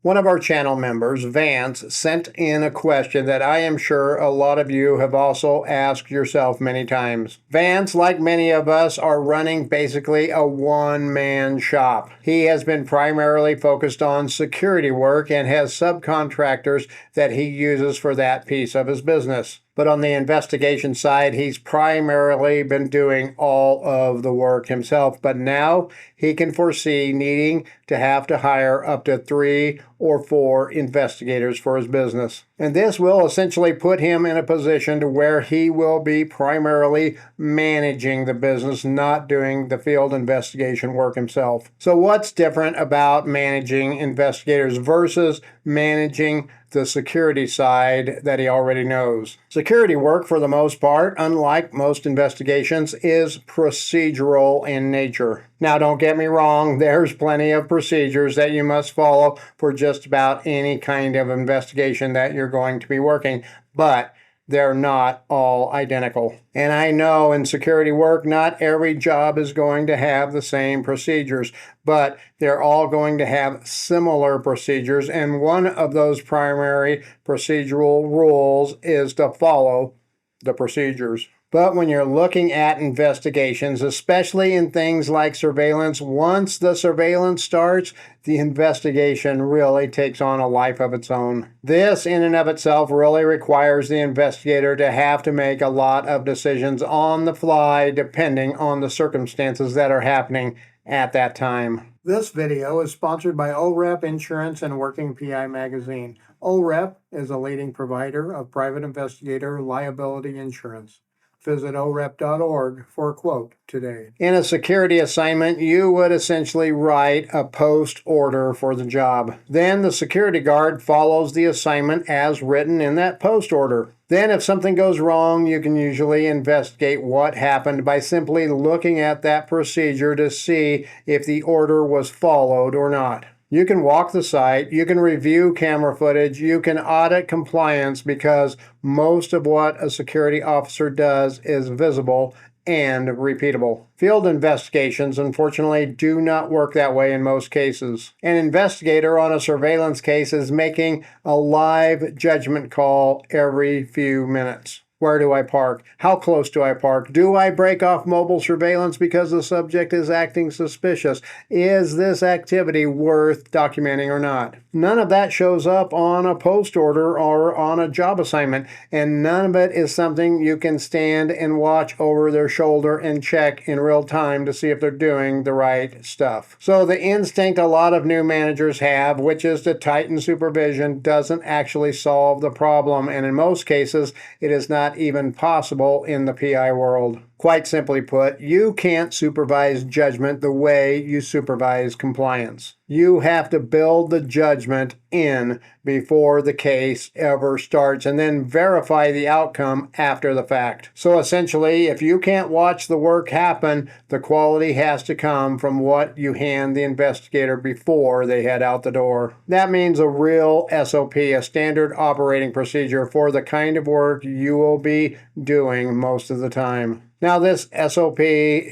One of our channel members, Vance, sent in a question that I am sure a lot of you have also asked yourself many times. Vance, like many of us, are running basically a one-man shop. He has been primarily focused on security work and has subcontractors that he uses for that piece of his business. But on the investigation side, he's primarily been doing all of the work himself. But now he can foresee needing to have to hire up to 3 or 4 investigators for his business. And this will essentially put him in a position to where he will be primarily managing the business, not doing the field investigation work himself. So what's different about managing investigators versus managing the security side that he already knows? Security work, for the most part, unlike most investigations, is procedural in nature. Now, don't get me wrong, there's plenty of procedures that you must follow for just about any kind of investigation that you're going to be working, but they're not all identical. And I know in security work, not every job is going to have the same procedures, but they're all going to have similar procedures. And one of those primary procedural rules is to follow the procedures. But when you're looking at investigations, especially in things like surveillance, once the surveillance starts, the investigation really takes on a life of its own. This in and of itself really requires the investigator to have to make a lot of decisions on the fly depending on the circumstances that are happening at that time. This video is sponsored by OREP Insurance and Working PI Magazine. OREP is a leading provider of private investigator liability insurance. Visit orep.org for a quote today. In a security assignment, you would essentially write a post order for the job. Then the security guard follows the assignment as written in that post order. Then if something goes wrong, you can usually investigate what happened by simply looking at that procedure to see if the order was followed or not. You can walk the site, you can review camera footage, you can audit compliance because most of what a security officer does is visible and repeatable. Field investigations, unfortunately, do not work that way in most cases. An investigator on a surveillance case is making a live judgment call every few minutes. Where do I park? How close do I park? Do I break off mobile surveillance because the subject is acting suspicious? Is this activity worth documenting or not? None of that shows up on a post order or on a job assignment, and none of it is something you can stand and watch over their shoulder and check in real time to see if they're doing the right stuff. So the instinct a lot of new managers have, which is to tighten supervision, doesn't actually solve the problem, and in most cases, it is not even possible in the PI world. Quite simply put, you can't supervise judgment the way you supervise compliance. You have to build the judgment in before the case ever starts and then verify the outcome after the fact. So essentially, if you can't watch the work happen, the quality has to come from what you hand the investigator before they head out the door. That means a real SOP, a standard operating procedure for the kind of work you will be doing most of the time. Now, this SOP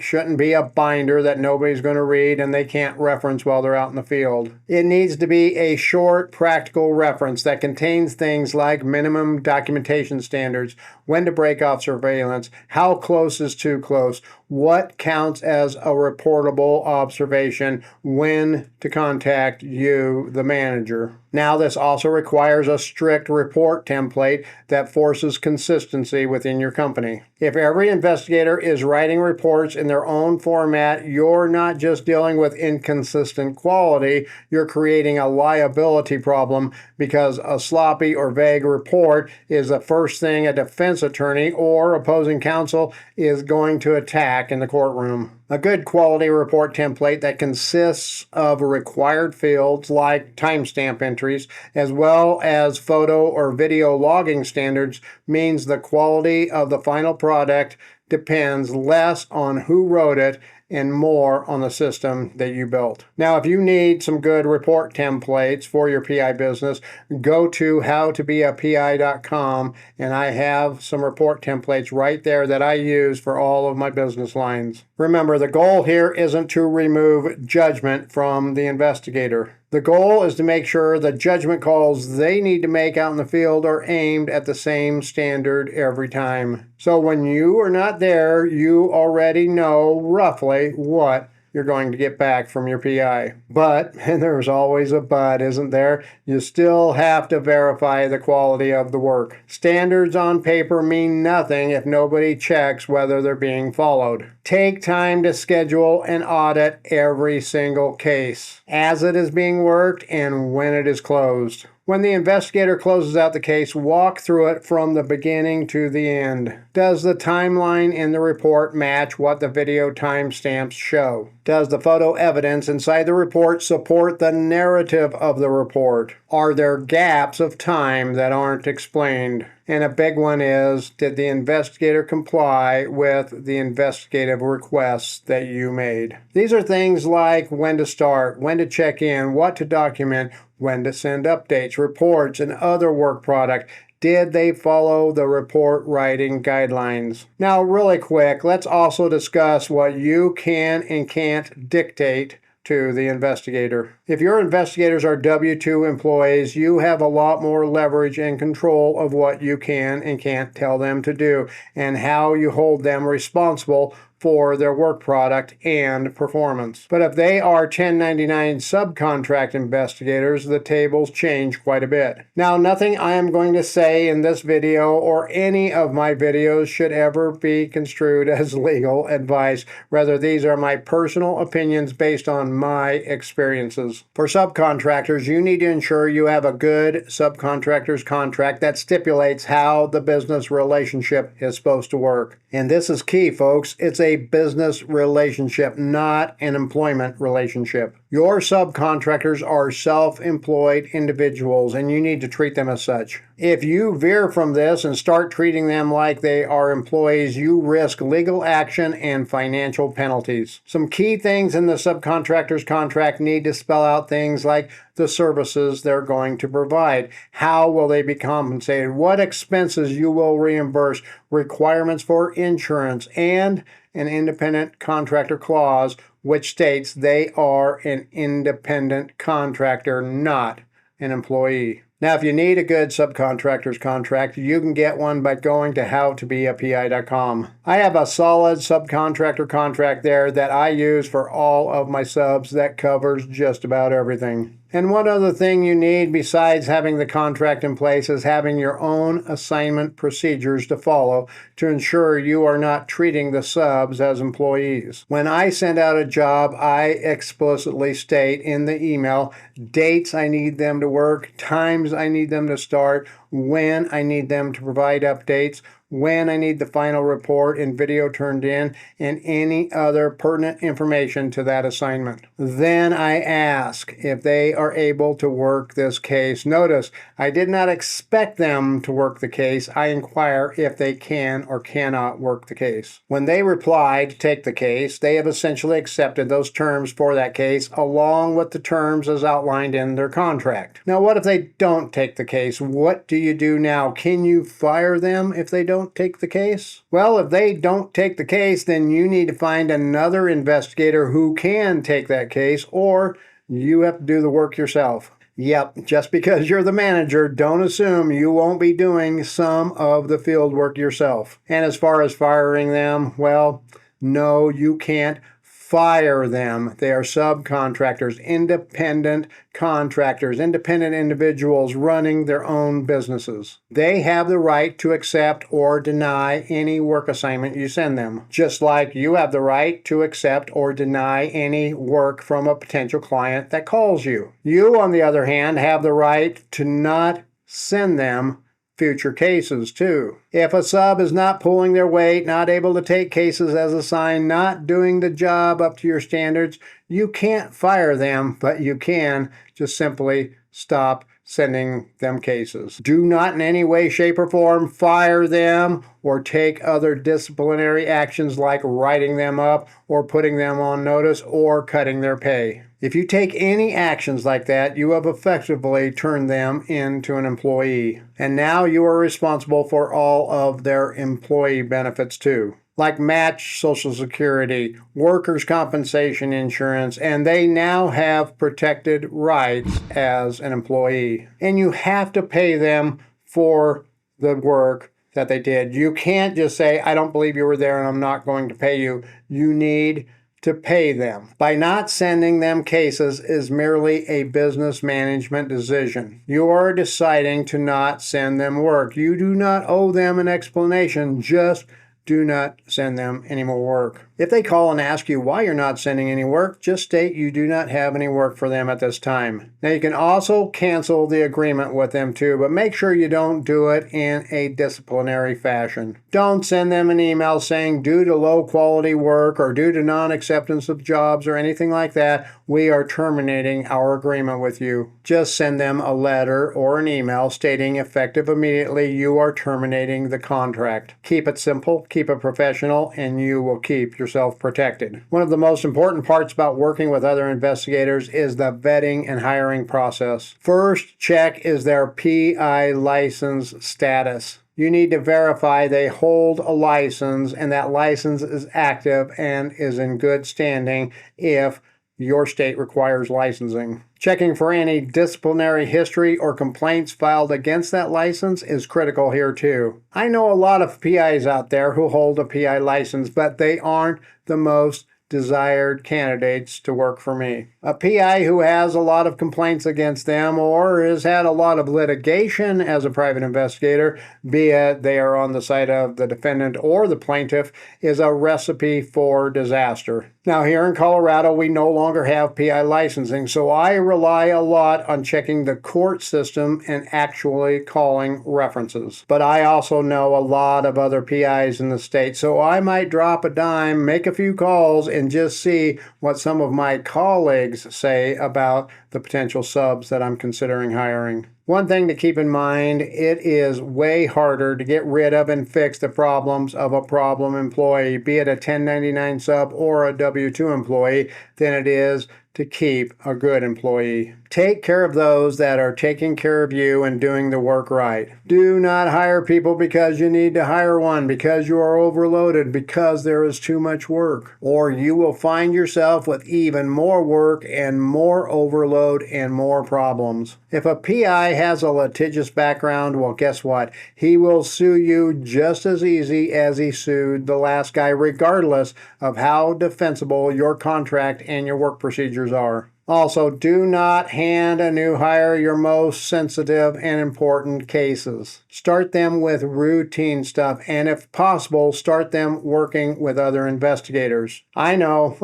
shouldn't be a binder that nobody's going to read and they can't reference while they're out in the field. It needs to be a short, practical reference that contains things like minimum documentation standards, when to break off surveillance, how close is too close, what counts as a reportable observation, when to contact you, the manager. Now, this also requires a strict report template that forces consistency within your company. If every investigator is writing reports in their own format, you're not just dealing with inconsistent quality, you're creating a liability problem because a sloppy or vague report is the first thing a defense attorney or opposing counsel is going to attack in the courtroom. A good quality report template that consists of required fields like timestamp entries, as well as photo or video logging standards, means the quality of the final product depends less on who wrote it and more on the system that you built. Now, if you need some good report templates for your PI business, go to howtobeapi.com, and I have some report templates right there that I use for all of my business lines. Remember, the goal here isn't to remove judgment from the investigator. The goal is to make sure the judgment calls they need to make out in the field are aimed at the same standard every time. So when you are not there, you already know roughly what you're going to get back from your PI. But, and there's always a but, isn't there? You still have to verify the quality of the work. Standards on paper mean nothing if nobody checks whether they're being followed. Take time to schedule and audit every single case as it is being worked and when it is closed. When the investigator closes out the case, walk through it from the beginning to the end. Does the timeline in the report match what the video timestamps show? Does the photo evidence inside the report support the narrative of the report? Are there gaps of time that aren't explained? And a big one is, did the investigator comply with the investigative requests that you made? These are things like when to start, when to check in, what to document, when to send updates, reports, and other work product. Did they follow the report writing guidelines? Now, really quick, let's also discuss what you can and can't dictate to the investigator. If your investigators are W-2 employees, you have a lot more leverage and control of what you can and can't tell them to do and how you hold them responsible for their work product and performance. But if they are 1099 subcontract investigators, the tables change quite a bit. Now, nothing I am going to say in this video or any of my videos should ever be construed as legal advice. Rather, these are my personal opinions based on my experiences. For subcontractors, you need to ensure you have a good subcontractor's contract that stipulates how the business relationship is supposed to work. And this is key, folks. It's a business relationship, not an employment relationship. Your subcontractors are self-employed individuals, and you need to treat them as such. If you veer from this and start treating them like they are employees, you risk legal action and financial penalties. Some key things in the subcontractor's contract need to spell out things like the services they're going to provide, how will they be compensated, what expenses you will reimburse, requirements for insurance, and an independent contractor clause which states they are an independent contractor, not an employee. Now, if you need a good subcontractor's contract, you can get one by going to howtobeapi.com. I have a solid subcontractor contract there that I use for all of my subs that covers just about everything. And one other thing you need besides having the contract in place is having your own assignment procedures to follow to ensure you are not treating the subs as employees. When I send out a job, I explicitly state in the email dates I need them to work, times I need them to start, when I need them to provide updates, when I need the final report and video turned in, and any other pertinent information to that assignment. Then I ask if they are able to work this case. Notice, I did not expect them to work the case. I inquire if they can or cannot work the case. When they reply to take the case, they have essentially accepted those terms for that case along with the terms as outlined in their contract. Now, what if they don't take the case? What do you do now? Can you fire them if they don't take the case? Well, if they don't take the case, then you need to find another investigator who can take that case, or you have to do the work yourself. Yep, just because you're the manager, don't assume you won't be doing some of the field work yourself. And as far as firing them, well, no, you can't fire them. They are subcontractors, independent contractors, independent individuals running their own businesses. They have the right to accept or deny any work assignment you send them, just like you have the right to accept or deny any work from a potential client that calls you. You, on the other hand, have the right to not send them future cases too. If a sub is not pulling their weight, not able to take cases as assigned, not doing the job up to your standards, you can't fire them, but you can just simply stop sending them cases. Do not in any way, shape, or form fire them or take other disciplinary actions like writing them up or putting them on notice or cutting their pay. If you take any actions like that, you have effectively turned them into an employee. And now you are responsible for all of their employee benefits too. like match Social Security, workers' compensation insurance, and they now have protected rights as an employee. And you have to pay them for the work that they did. You can't just say, I don't believe you were there and I'm not going to pay you. You need to pay them. By not sending them cases is merely a business management decision. You are deciding to not send them work. You do not owe them an explanation. Just do not send them any more work. If they call and ask you why you're not sending any work, just state you do not have any work for them at this time. Now you can also cancel the agreement with them too, but make sure you don't do it in a disciplinary fashion. Don't send them an email saying due to low quality work or due to non-acceptance of jobs or anything like that, we are terminating our agreement with you. Just send them a letter or an email stating effective immediately you are terminating the contract. Keep it simple, keep it professional, and you will keep yourself protected. One of the most important parts about working with other investigators is the vetting and hiring process. First, check is their PI license status. You need to verify they hold a license and that license is active and is in good standing if your state requires licensing. Checking for any disciplinary history or complaints filed against that license is critical here too. I know a lot of PIs out there who hold a PI license, but they aren't the most desired candidates to work for me. A PI who has a lot of complaints against them or has had a lot of litigation as a private investigator, be it they are on the side of the defendant or the plaintiff, is a recipe for disaster. Now here in Colorado, we no longer have PI licensing, so I rely a lot on checking the court system and actually calling references. But I also know a lot of other PIs in the state, so I might drop a dime, make a few calls, and just see what some of my colleagues say about the potential subs that I'm considering hiring. One thing to keep in mind, it is way harder to get rid of and fix the problems of a problem employee, be it a 1099 sub or a W-2 employee, than it is to keep a good employee. Take care of those that are taking care of you and doing the work right. Do not hire people because you need to hire one, because you are overloaded, because there is too much work. Or you will find yourself with even more work and more overload and more problems. If a PI has a litigious background, well, guess what? He will sue you just as easy as he sued the last guy, regardless of how defensible your contract and your work procedures are. Also, do not hand a new hire your most sensitive and important cases. Start them with routine stuff, and if possible, start them working with other investigators. I know,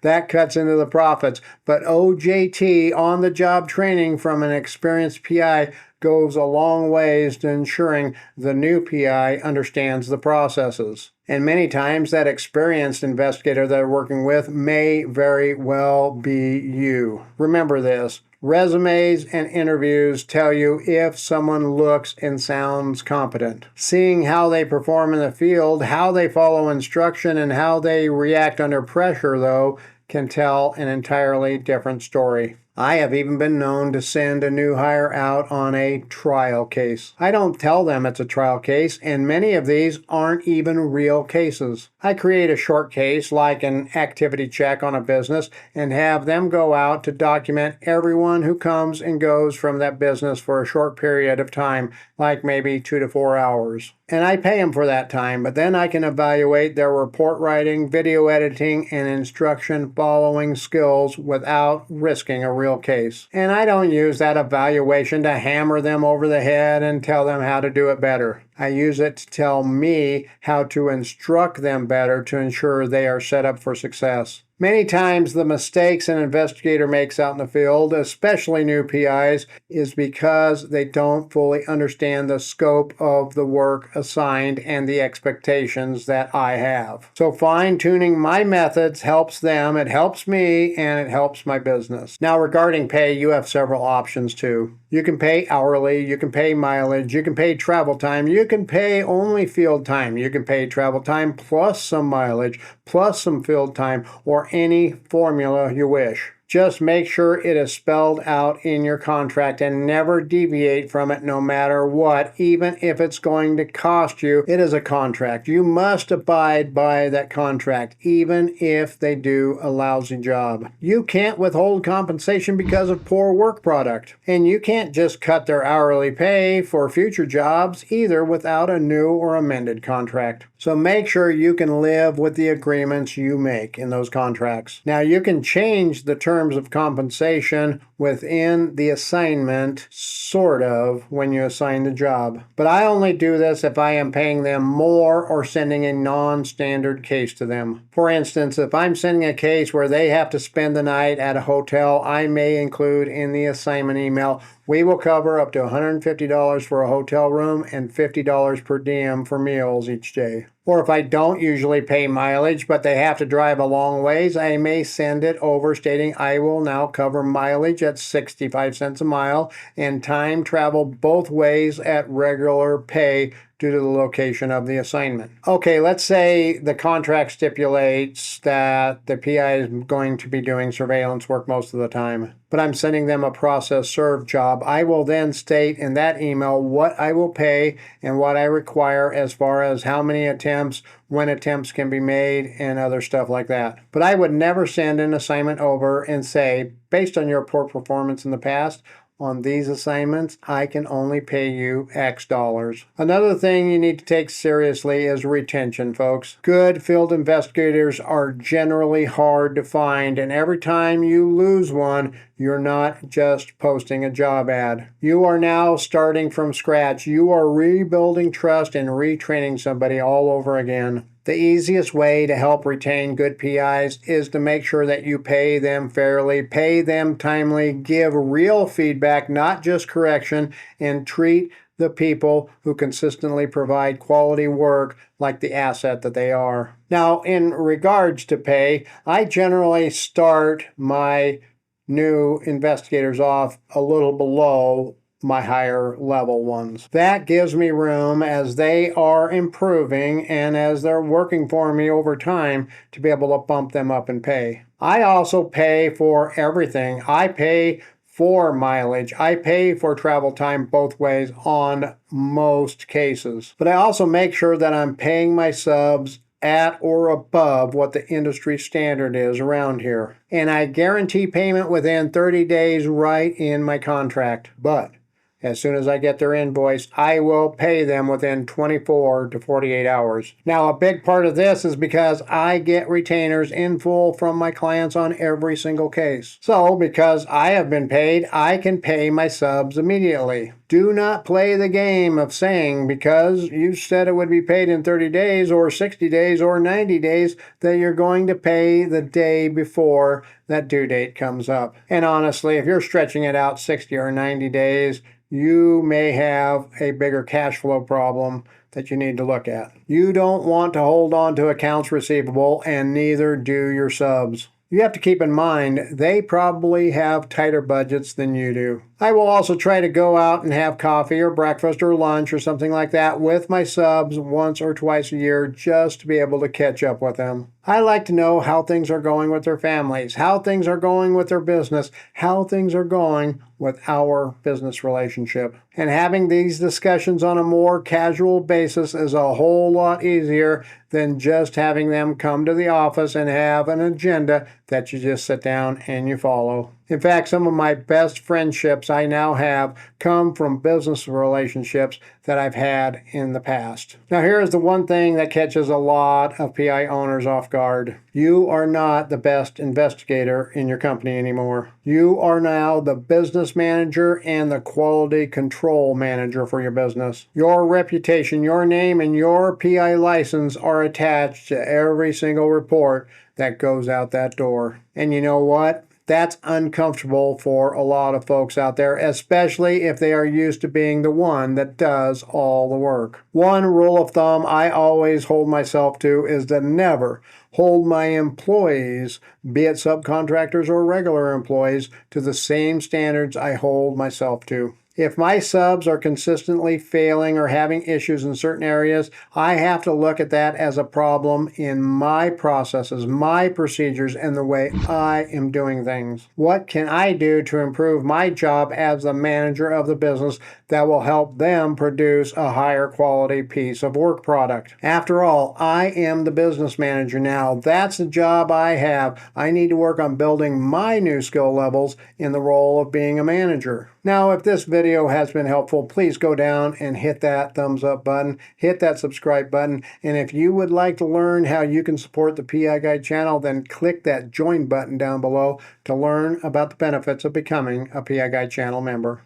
that cuts into the profits, but OJT, on-the-job training from an experienced PI, goes a long ways to ensuring the new PI understands the processes. And many times that experienced investigator they're working with may very well be you. Remember this. Resumes and interviews tell you if someone looks and sounds competent. Seeing how they perform in the field, how they follow instruction, and how they react under pressure, though, can tell an entirely different story. I have even been known to send a new hire out on a trial case. I don't tell them it's a trial case, and many of these aren't even real cases. I create a short case, like an activity check on a business, and have them go out to document everyone who comes and goes from that business for a short period of time, like maybe 2 to 4 hours. And I pay them for that time, but then I can evaluate their report writing, video editing, and instruction following skills without risking a real case. And I don't use that evaluation to hammer them over the head and tell them how to do it better. I use it to tell me how to instruct them better to ensure they are set up for success. Many times the mistakes an investigator makes out in the field, especially new PIs, is because they don't fully understand the scope of the work assigned and the expectations that I have. So fine-tuning my methods helps them, it helps me, and it helps my business. Now regarding pay, you have several options too. You can pay hourly, you can pay mileage, you can pay travel time, you can pay only field time, you can pay travel time plus some mileage, plus some field time, or any formula you wish. Just make sure it is spelled out in your contract and never deviate from it no matter what, even if it's going to cost you. It is a contract. You must abide by that contract, even if they do a lousy job. You can't withhold compensation because of poor work product. And you can't just cut their hourly pay for future jobs either without a new or amended contract. So make sure you can live with the agreements you make in those contracts. Now you can change the terms of compensation within the assignment, sort of, when you assign the job. But I only do this if I am paying them more or sending a non-standard case to them. For instance, if I'm sending a case where they have to spend the night at a hotel, I may include in the assignment email, we will cover up to $150 for a hotel room and $50 per diem for meals each day. Or if I don't usually pay mileage, but they have to drive a long ways, I may send it over stating I will now cover mileage at 65 cents a mile and time travel both ways at regular pay due to the location of the assignment. Okay, let's say the contract stipulates that the PI is going to be doing surveillance work most of the time, but I'm sending them a process served job. I will then state in that email what I will pay and what I require as far as how many attempts, when attempts can be made, and other stuff like that. But I would never send an assignment over and say, based on your poor performance in the past, on these assignments, I can only pay you X dollars. Another thing you need to take seriously is retention, folks. Good field investigators are generally hard to find, and every time you lose one, you're not just posting a job ad. You are now starting from scratch. You are rebuilding trust and retraining somebody all over again. The easiest way to help retain good PIs is to make sure that you pay them fairly, pay them timely, give real feedback, not just correction, and treat the people who consistently provide quality work like the asset that they are. Now, in regards to pay, I generally start my new investigators off a little below my higher level ones. That gives me room as they are improving and as they're working for me over time to be able to bump them up in pay. I also pay for everything. I pay for mileage. I pay for travel time both ways on most cases. But I also make sure that I'm paying my subs at or above what the industry standard is around here. And I guarantee payment within 30 days right in my contract. But as soon as I get their invoice, I will pay them within 24 to 48 hours. Now, a big part of this is because I get retainers in full from my clients on every single case. So, because I have been paid, I can pay my subs immediately. Do not play the game of saying because you said it would be paid in 30 days or 60 days or 90 days that you're going to pay the day before that due date comes up. And honestly, if you're stretching it out 60 or 90 days, you may have a bigger cash flow problem that you need to look at. You don't want to hold on to accounts receivable, and neither do your subs. You have to keep in mind, they probably have tighter budgets than you do. I will also try to go out and have coffee or breakfast or lunch or something like that with my subs once or twice a year just to be able to catch up with them. I like to know how things are going with their families, how things are going with their business, how things are going with our business relationship. And having these discussions on a more casual basis is a whole lot easier than just having them come to the office and have an agenda that you just sit down and you follow. In fact, some of my best friendships I now have come from business relationships that I've had in the past. Now, here is the one thing that catches a lot of PI owners off guard. You are not the best investigator in your company anymore. You are now the business manager and the quality control manager for your business. Your reputation, your name, and your PI license are attached to every single report that goes out that door. And you know what? That's uncomfortable for a lot of folks out there, especially if they are used to being the one that does all the work. One rule of thumb I always hold myself to is to never hold my employees, be it subcontractors or regular employees, to the same standards I hold myself to. If my subs are consistently failing or having issues in certain areas, I have to look at that as a problem in my processes, my procedures, and the way I am doing things. What can I do to improve my job as the manager of the business that will help them produce a higher quality piece of work product? After all, I am the business manager now. That's the job I have. I need to work on building my new skill levels in the role of being a manager. Now, if this video has been helpful, please go down and hit that thumbs up button, hit that subscribe button, and if you would like to learn how you can support the PI Guide channel, then click that join button down below to learn about the benefits of becoming a PI Guide channel member.